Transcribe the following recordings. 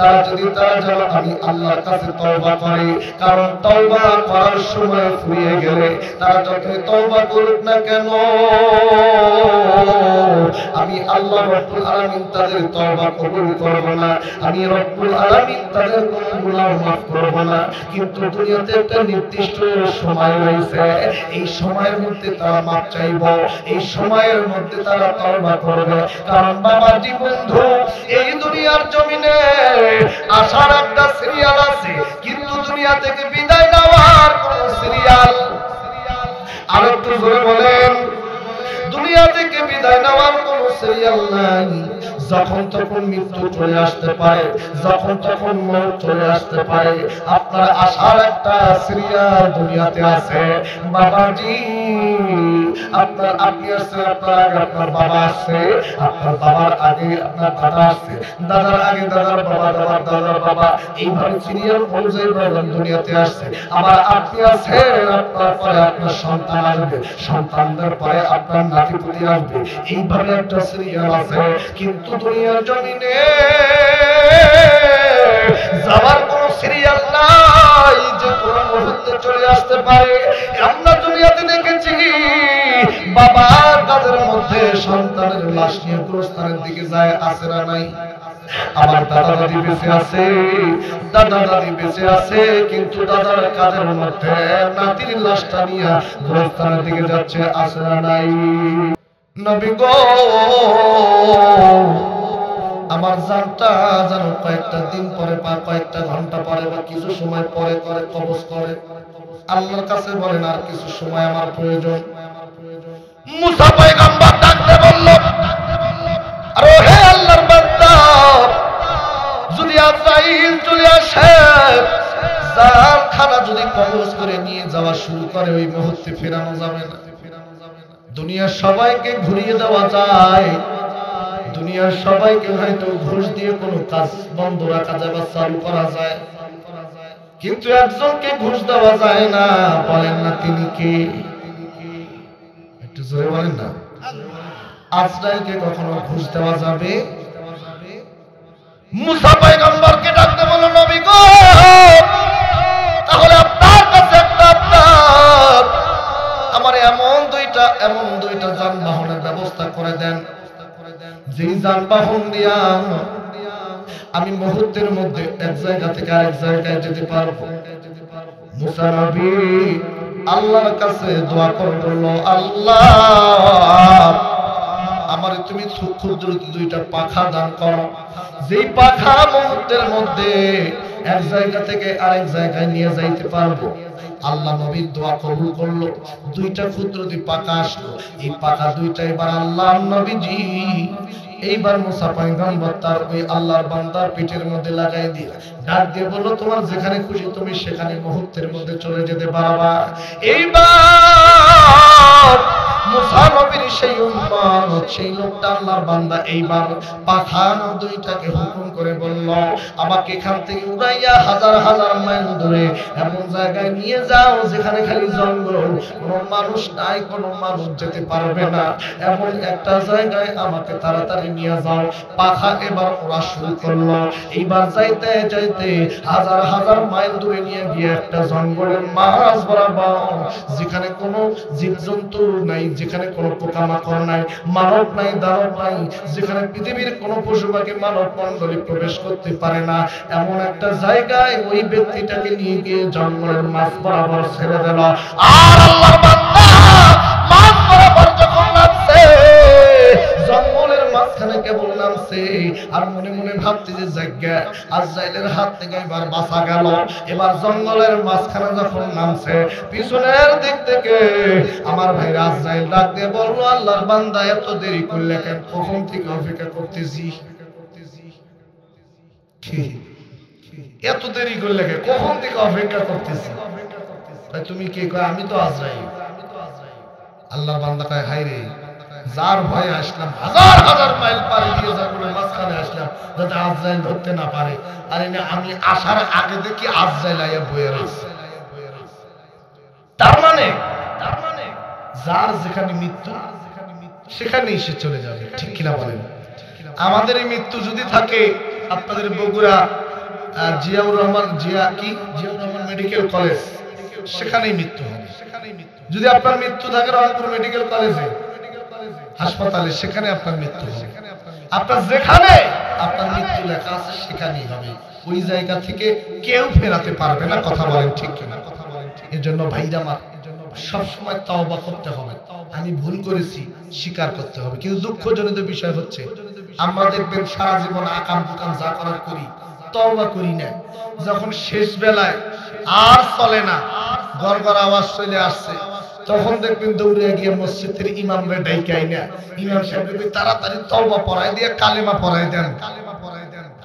তারা যদি যেন আমি আল্লাহর কাছে তওবা করে, কারণ তওবা করার সময় ফুরিয়ে গেলে তারা যতই তওবা করুক না কেন আমি আল্লাহ রব্বুল আলামিন তাদের তওবা কবুল করব না, আমি রব্বুল আলামিন তাদের কোনো গুনাহ মাফ করব না। কিন্তু দুনিয়াতে একটা নির্দিষ্ট সময় রয়েছে, এই সময়ের মধ্যে তারা মাফ চাইব, এই সময়ের মধ্যে তারা তওবা করবে। কারণ বাবাজি বন্ধু, এই দুনিয়ার জমিনে আসার একটা সিরিয়াল আছে, কিন্তু দুনিয়া থেকে বিদায় নেওয়ার কোনো সিরিয়াল। আর একটু জোরে বলেন, দুনিয়া থেকে বিদায় নেওয়ার কোনো সিরিয়াল নাই। যখন তখন মৃত্যু চলে আসতে পারে, যখন তখন মৌত চলে আসতে পারে। আপনার আসার একটা সিরিয়াল দুনিয়াতে আছে বাবাজি। আপনি আসছে, আপনার আগে আপনার বাবা আসছে, আপনার বাবার আগে আপনার দাদা আসছে, দাদার আগে দাদার বাবা, দাদার দাদার বাবা, এইভাবে সিরিয়াল অনুযায়ী দুনিয়াতে আসছে। আবার আপনি আছেন, আপনার পরে আপনার সন্তান আসবে, সন্তানদের পরে আপনার নাতি-পুতি আসবে, এইভাবে একটা সিরিয়াল আছে। কিন্তু দুনিয়ার জমিনে যাওয়ার কোন সিরিয়াল নাই, যে কোন মুহূর্তে চলে আসতে পারে। আমরা দুনিয়াতে দেখেছি বাবা তাদের মধ্যে সন্তানের লাশ নিয়ে গোরস্থানের দিকে যায়, আছে না নাই? আমার দাদা দাদি বেঁচে আছে, দাদা দাদি বেঁচে আছে, কিন্তু দাদার কাঁধের মধ্যে নাতির লাশটা নিয়ে গোরস্থানের দিকে যাচ্ছে, আছে না নাই? নবী গো, আমার জানটা যেন কয়েকটা দিন পরে বা কয়েকটা ঘন্টা পরে বা কিছু সময় পরে করে কবজ করে। আল্লাহর কাছে বলেন আর কিছু সময় আমার প্রয়োজন। মুসা পয়গম্বর ডাকতে বলল, আরে হে আল্লাহর বান্দা, যদি আজরাইল চলে আসে, জানখানা যদি কবজ করে নিয়ে যাওয়া শুরু করে, ওই মুহূর্তে ফেরানো যাবে না। দুনিয়ার সবাইকে ঘুরিয়ে দেওয়া যায়, দুনিয়ার সবাইকে হয়তো ঘুষ দিয়ে কোনো কাজ বন্ধ রাখা যায় বা চালু করা যায়, কিন্তু একজনকে ঘুষ দেওয়া যায় না। বলেন না তিনি কে? একটু জোরে বলেন না। আজরাইলকে কখনো ঘুষ দেওয়া যাবে? মুসা পয়গম্বরকে ডাকতে বলো, নবী গো, তাহলে আপনার কাছে একটা আপনার আমার এমন দুইটা যানবাহনের ব্যবস্থা করে দেন, যেই যানবাহন দিয়া আমি মুহূর্তের মধ্যে এক জায়গা থেকে আরেক জায়গায় যেতে পারবো। মুসা নবী আল্লাহর কাছে দোয়া করল, আল্লাহ আমারে তুমি ক্ষুদ্র দুইটা পাখা দান করো, যেই পাখা মুহূর্তের মধ্যে এক জায়গা থেকে আরেক জায়গায় নিয়ে যাইতে পারবো। আল্লাহ নবীর দোয়া কবুল করলো, দুইটা ক্ষুদ্র দুই পাখা আসলো। এই পাখা দুইটা এবার আল্লাহ নবীজি এইবার মুসা পয়গম্বর তার ওই আল্লাহর বান্দার পিঠের মধ্যে লাগাই দিয়ে ডাক দিয়ে বলল, তোমার যেখানে খুশি তুমি সেখানে মুহূর্তের মধ্যে চলে যেতে পারবা। এইবার মুসা নবীর সেই উম্মত, সেই লোকটা আল্লাহর বান্দা এইবার পাখানো দুইটাকে হুকুম করে বলল, আমাকে এখান থেকে উড়াইয়া হাজার হাজার মাইল দূরে এমন জায়গায় নিয়ে যাও যেখানে খালি জঙ্গল, কোনো মানুষ নাই, কোনো মানুষ যেতে পারবে না, এমন একটা জায়গায় আমাকে তাড়াতাড়ি নিয়ে যাও। পাখা এবার ওরা শুরু করলো। এইবার যাইতে যাইতে হাজার হাজার মাইল দূরে নিয়ে গিয়ে একটা জঙ্গলের মাঝ বরাবর, যেখানে কোনো জীবজন্তু নাই, যেখানে কোনো পোকামাকড় নাই, মানব নাই, দানব নাই, যেখানে পৃথিবীর কোনো পশু পাখি মানব মণ্ডলী প্রবেশ করতে পারে না, এমন একটা জায়গায় ওই ব্যক্তিটাকে নিয়ে গিয়ে জঙ্গলের মাঝ বরাবর ছেড়ে দিল। আর আল্লাহর বান্দা মাঝ বরাবর যখন নামছে, জঙ্গলের মাঝখানে কেবল নামছে, আর মনে মনে ভাবতে যে জায়গা আজরাইলের হাত থেকে এবার বাঁচা গেল। এবার জঙ্গলের মাঝখানে যখন নামছে, পিছনের দিক থেকে আমার ভাই আজরাইল ডাক দিয়ে বলল, আল্লাহর বান্দা এত দেরি করলে কেন? কখন থেকে অপেক্ষা করতেছি, এত দেরি করলে কেন? কখন থেকে অপেক্ষা করতেছি। তুমি কে? কয় আমি তো আজরাইল। আল্লাহর বান্দা কয়, হায় রে, যার ভয়ে আসলাম, হাজার হাজার মাইল পাড়ি দিয়ে জঙ্গলের মাঝখানে আসলাম যাতে আজরাইল ধরতে না পারে, আর আমি আসার আগে দেখি আজরাইল আইয়া বয়ে রয়েছে। তার মানে যার যেখানে মৃত্যু সেখানেই সে চলে যাবে, ঠিক কিনা বলেন? আমাদের এই মৃত্যু যদি থাকে, আপনাদের বগুড়া জিয়াউর রহমান মেডিকেল কলেজ, সেখানেই মৃত্যু হবে। যদি আপনার মৃত্যু থাকে রংপুর মেডিকেল কলেজে হাসপাতালে, সেখানে আপনার মৃত্যু হবে। আপনার যেখানে আপনার মৃত্যু লেখা আছে সেখানেই হবে, ওই জায়গা থেকে কেউ ফেরাতে পারবে না। কথা বলেন ঠিক কিনা? এর জন্য ভাইরা আমার সবসময় তওবা করতে হবে। আমি ভুল করেছি স্বীকার করতে হবে। কিন্তু দুঃখজনিত বিষয় হচ্ছে আমরা দেখবেন সারা জীবন আকাম কুকাম যা করার করি, তওবা করি না। যখন শেষ বেলায় আর চলে না, গড়গড় আওয়াজ চলে আসছে, তখন দেখবেন দৌড়ে গিয়ে মসজিদের ইমামরে ডাইকাই না, ইমাম সাহেবকে তাড়াতাড়ি তওবা পড়ায় দিয়ে কালেমা পড়ায় দেন।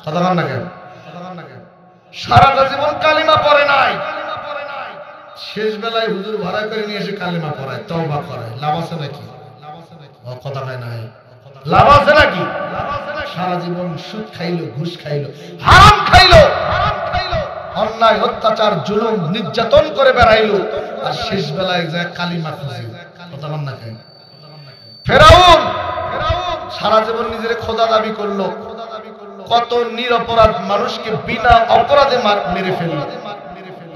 কথা বল না কেন? সারাটা জীবন কালেমা পড়ে নাই, শেষ বেলায় হুজুর ভাড়া করে নিয়ে এসে কালেমা পড়ায়, তওবা করায়। লাভ আছে নাকি? কথা হয় নাই, লাভ আছে নাকি? সারা জীবন সুদ খাইলো, ঘুষ খাইলো, হারাম খাইলো, অন্যায় অত্যাচার জুলুম নির্যাতন করে বেড়াইলো, আর শেষ বেলায় যায় কালিমা খুঁজে। কথা বল না কেন? ফেরাউন সারা জীবন নিজের খোদা দাবি করলো, কত নিরপরাধ মানুষকে বিনা অপরাধে মেরে ফেললো,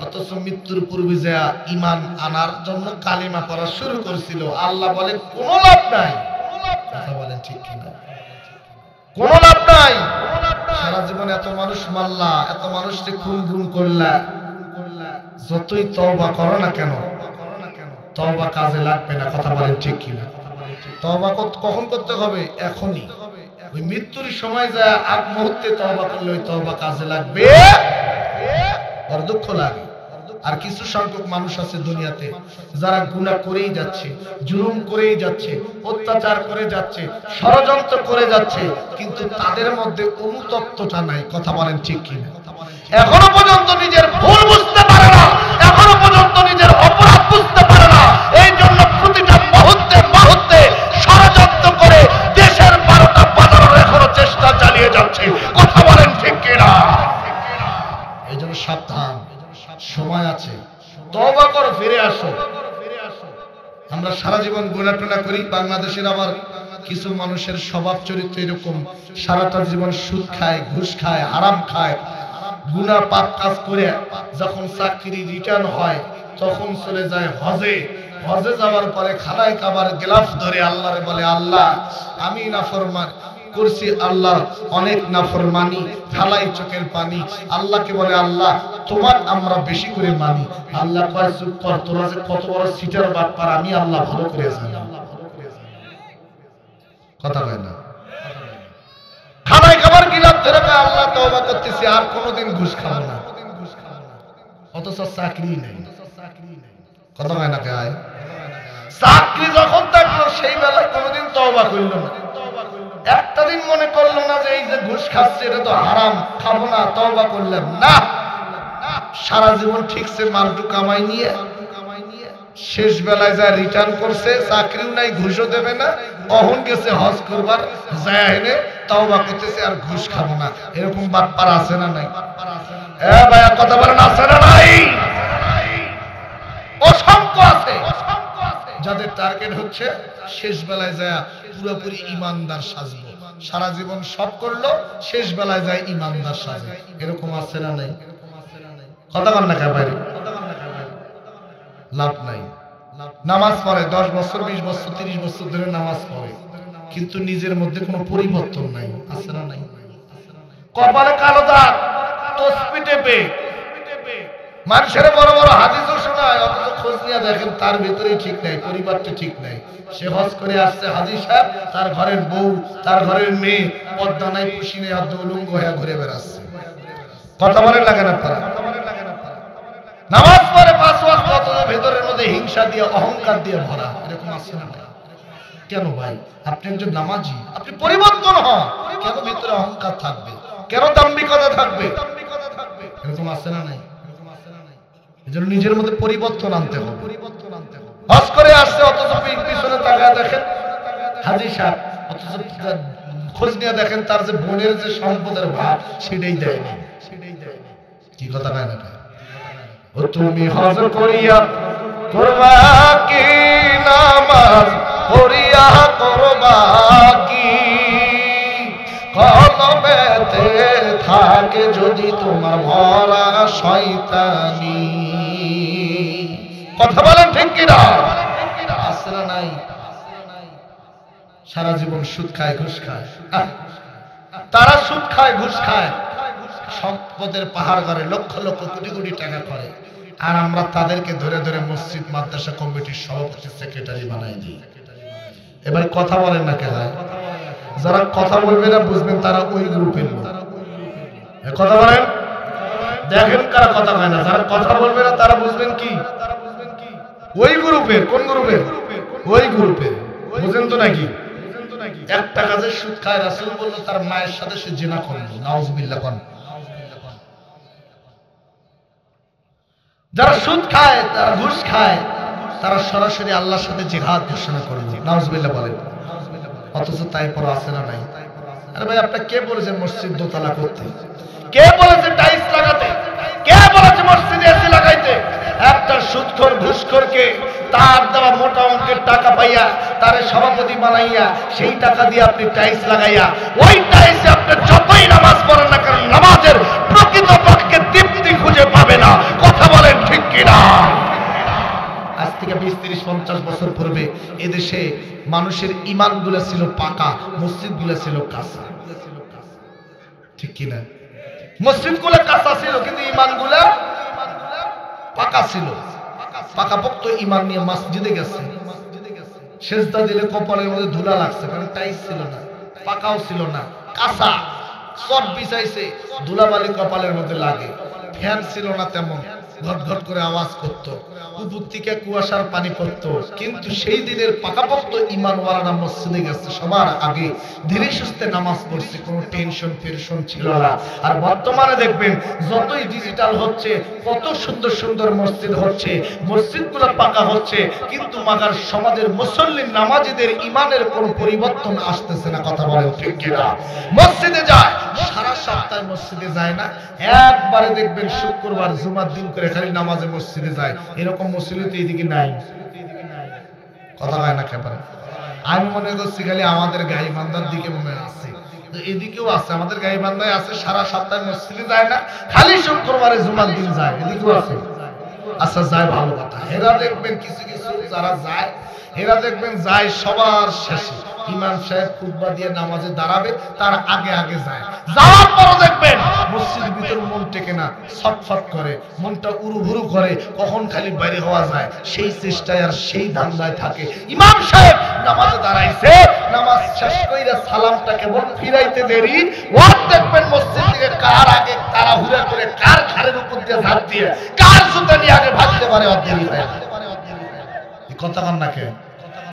অথচ মৃত্যুর পূর্বে যা ইমান আনার জন্য কালিমা পড়া শুরু করেছিল, আল্লাহ বলে কোনো লাভ নাই। কথা বলেন ঠিক কিনা? কোনো লাভ নাই। সারা জীবন এত মানুষ মারলা, এত মানুষকে খুন গুম করলা, যতই তওবা করো না কেন, তওবা কাজে লাগবে না। কথা বলেন ঠিক কিনা? তওবা কখন করতে হবে? এখনই। ওই মৃত্যুর সময় যা আগ মুহূর্তে তওবা করলে ওই তওবা কাজে লাগবে। বড় দুঃখ লাগে। আর কিছু সংখ্যক মানুষ আছে দুনিয়াতে যারা গুনাহ করেই যাচ্ছে, জুলুম করেই যাচ্ছে, অত্যাচার করে যাচ্ছে, ষড়যন্ত্র করে যাচ্ছে, কিন্তু তাদের মধ্যে অনুতপ্ততা নাই। কথা বলেন ঠিক কিনা? এখনো পর্যন্ত নিজের ভুল বুঝতে পারে না, এখনো পর্যন্ত নিজের অপরাধ বুঝতে পারে না। এই জন্য প্রতিটা মুহূর্তে মুহূর্তে ষড়যন্ত্র করে দেশের 12টা বাজারের এখনো চেষ্টা চালিয়ে যাচ্ছে। কথা বলেন ঠিক কিনা? এই জন্য সাবধান, সময় আছে, তওবা করো, ফিরে আসো। আমরা সারা জীবন গুনাহ টুনা করি। বাংলাদেশের আবার কিছু মানুষের স্বভাব চরিত্র এরকম, সারাটা জীবন সুদ খায়, ঘুষ খায়, হারাম খায়, গুনাহ পাপ কাজ করে যখন চাকরি রিটার্ন হয় তখন চলে যায় হজে। হজে যাওয়ার পরে খানায় কাবার গিলাফ ধরে আল্লাহরে বলে, আল্লাহ আমি নাফরমান করছি, আল্লাহ অনেক নাফরমানি, ফালাই চোখের পানি। আল্লাহকে বলে, আল্লাহ তোমার আমরা বেশি করে মানি। আল্লাহ কয়, চুপ কর, তোরা যে কত বড় সিটার বাটপার আমি আল্লাহ ভালো করে জানি। কথা কয় না? খানায় খাবার গিলাফ ধরে আল্লাহ তওবা করতেছি, আর কোনোদিন ঘুষ খাবো না, অথচ চাকরি নেই। কথা কয় না? গায় চাকরি যখন থাকলো সেই বেলায় কোনোদিন তওবা করলো না, একটা দিন মনে করলো না যে এই যে ঘুষ খাচ্ছে এটা তো হারাম, খাবো না, তওবা করলাম না। সারা জীবন ঠিকছে মালটু কামাই নিয়ে শেষ বেলায় যা রিটার্ন করছে, চাকরিও নাই, ঘুষও দেবে না, অহন গেছে হজ করবার, যায় এনে তওবা করতেছে আর ঘুষ খাবো না। এরকম বাটপার আছে না নাই? ভাইয়া কথা বলেন, আছে না নাই? অসংখ্য আছে যাদের টার্গেট হচ্ছে শেষ বেলায় যায় পুরোপুরি ইমানদার সাজবো। সারা জীবন সব করলো, শেষ বেলায় যায় ইমানদার সাজে। এরকম আছে না নাই? কথা বল না কেন? বাইরে লাভ নাই। নামাজ পড়ে 10 বছর, 20 বছর, 30 বছর ধরে নামাজ পড়ে, কিন্তু নিজের মধ্যে কোনো পরিবর্তন নাই। আছে না নাই? কপালে কালো দাগ, তসবিহ টেপে, মানুষের বড় বড় হাদিসও শোনায়, অথচ খোঁজ নিয়ে দেখেন তার ভিতরেই ঠিক নাই, পরিবারটা ঠিক নাই। সে হজ করে আসছে হাজী সাহেব, তার ঘরের বউ, তার ঘরের মেয়ে পর্দা নাই, খুশি নেই, অর্ধ উলঙ্গ হয়ে ঘুরে বেড়াচ্ছে। কথা বলেন লাগে না? তারা নামাজ পড়ে 5 ওয়াক্ত, অথচ ভেতরের মধ্যে হিংসা দিয়ে, অহংকার দিয়ে ভরা। এরকম আছে না? কেন ভাই? আপনি একজন নামাজি, আপনি পরিবর্তন হন, কেন ভিতরে অহংকার থাকবে? কেন দাম্ভিকতা থাকবে? এরকম আছে না নাই? এজন্য নিজের মধ্যে পরিবর্তন আনতে হবে। হজ করে আসছে, অথচ পিছনে তাকায় দেখেন হাজী সাহেব, অথচ খোঁজ নিয়ে দেখেন তার যে বোনের যে সম্পদের ভাগ সেটাই দেয়নি। কি কথা কয় না? ও তুমি হজ করিয়া করবা কি, নামাজ পড়িয়া করবা কি, কলমেতে থাক থাকে যদি তোমার ভরা শয়তানি। কথা বলেন ঠিক কিনা? আছে না নাই? সারা জীবন সুদ খায় ঘুষ খায়, তারা সুদ খায় ঘুষ খায়, সম্পদের পাহাড় করে, লক্ষ লক্ষ কোটি কোটি টাকা করে, আর আমরা তাদেরকে ধরে ধরে মসজিদ মাদ্রাসা কমিটির সভাপতি সেক্রেটারি বানাই দিই। এবার কথা বলেন না কেন? যারা কথা বলবে না বুঝবেন তারা ওই গ্রুপের লোক। কথা বলেন, দেখেন কারা কথা হয় না। যারা কথা বলবে না তারা বুঝবেন কি ওই গ্রুপের। কোন গ্রুপের? ওই গ্রুপের। বুঝেন তো নাকি? একটা কাজের সুদ খায়, রাসূল বলল তার মায়ের সাথে সে জিনা করলো। নাউজুবিল্লাহ। কোন যারা সুদ খায়, তারা ঘুষ খায়, তারা সরাসরি আল্লাহর সাথে জিহাদ ঘোষণা করলো। নাউজুবিল্লাহ বলেন। অথচ তাই পর আছে না নাই? আরে ভাই, আপনার কে বলেছে মসজিদ দোতলা করতে? কে বলেছে টাইলস লাগাতে? কে বলেছে মসজিদে এসি লাগাইতে? একটা সুদখোর ঘুষখোরকে তার দেওয়া মোটা অঙ্কের টাকা পাইয়া তারে সভাপতি বানাইয়া সেই টাকা দিয়ে আপনি টাইলস লাগাইয়া ওই টাইলসে আপনি যতই নামাজ পড়েন না কারণ নামাজের প্রকৃত পক্ষে তৃপ্তি খুঁজে পাবে না। কথা বলেন ঠিক কিনা? আজ থেকে 20-30-50 বছর পূর্বে এদেশে মানুষের ইমান গুলো ছিল পাকা, মসজিদ গুলো ছিল কাঁচা। ঠিক কিনা? মসজিদ গুলো কাঁচা ছিল কিন্তু ইমান গুলা পাকা ছিল। পাকাপোক্ত ইমান নিয়ে মসজিদে গেছে, সেজদা দিলে কপালের মধ্যে ধুলা লাগছে, কারণ টাইলস ছিল না, পাকাও ছিল না, কাঁচা। সব বিছাইছে, ধুলাবালি কপালের মধ্যে লাগে। ফ্যান ছিল না তেমন, ঘট ঘট করে আওয়াজ করত, উপর থেকে কুয়াশার পানি পড়তো। কিন্তু সেই দিনের পাকাপোক্ত ঈমানওয়ালারা মসজিদে গেছে সবার আগে, ধীরে সুস্থে নামাজ পড়ছে, কোনো টেনশন ফেনশন ছিল না। আর বর্তমানে দেখবেন যতই ডিজিটাল হচ্ছে, কত সুন্দর সুন্দর মসজিদ হচ্ছে, মসজিদগুলো পাকা হচ্ছে, কিন্তু মাগার সমাজের মুসল্লি নামাজিদের ঈমানের কোনো পরিবর্তন আসতেছে না। কথা বলেন ঠিক কিনা? মসজিদে যায়, সারা সপ্তাহে মসজিদে যায় না, একবারে দেখবেন শুক্রবার জুমার দিন করে খালি নামাজে মসজিদে যায়। এরকম মুসল্লি তো এদিকে নাই। কথা হয় না কেন? আমি মনে করছি খালি আমাদের গাইবান্ধার দিকে মনে আছে, এদিকেও আছে, আমাদের গাইবান্ধায় আছে, সারা সপ্তাহে মসজিদে যায় না, খালি শুক্রবারে জুমার দিন যায়, এদিকেও আছে। আচ্ছা যায়, ভালো কথা। এরা দেখবেন কিছু কিছু যারা যায়, এরা দেখবেন যায় সবার শেষে, ইমাম সাহেব খুতবা দিয়ে নামাজে দাঁড়াবে তার আগে আগে যায়। যাওয়ার পরও দেখবেন মসজিদের ভিতর মন টেকে না, ছটফট করে, মনটা উড়ুভুরু করে, কখন খালি বাইরে হওয়া যায় সেই চেষ্টায় আর সেই ধান্দায় থাকে। ইমাম সাহেব নামাজে দাঁড়াইছে, নামাজ শেষ কইরা সালামটা কেবল ফিরাইতে দেরি, ওর দেখবেন মসজিদ থেকে কার আগে তাড়াহুড়া করে কার ঘাড়ের উপর দিয়ে ঝাঁপ দিয়ে কার জুতা নিয়ে আগে ভাগতে পারে, অর দেরি হয়। কথা কান না কে?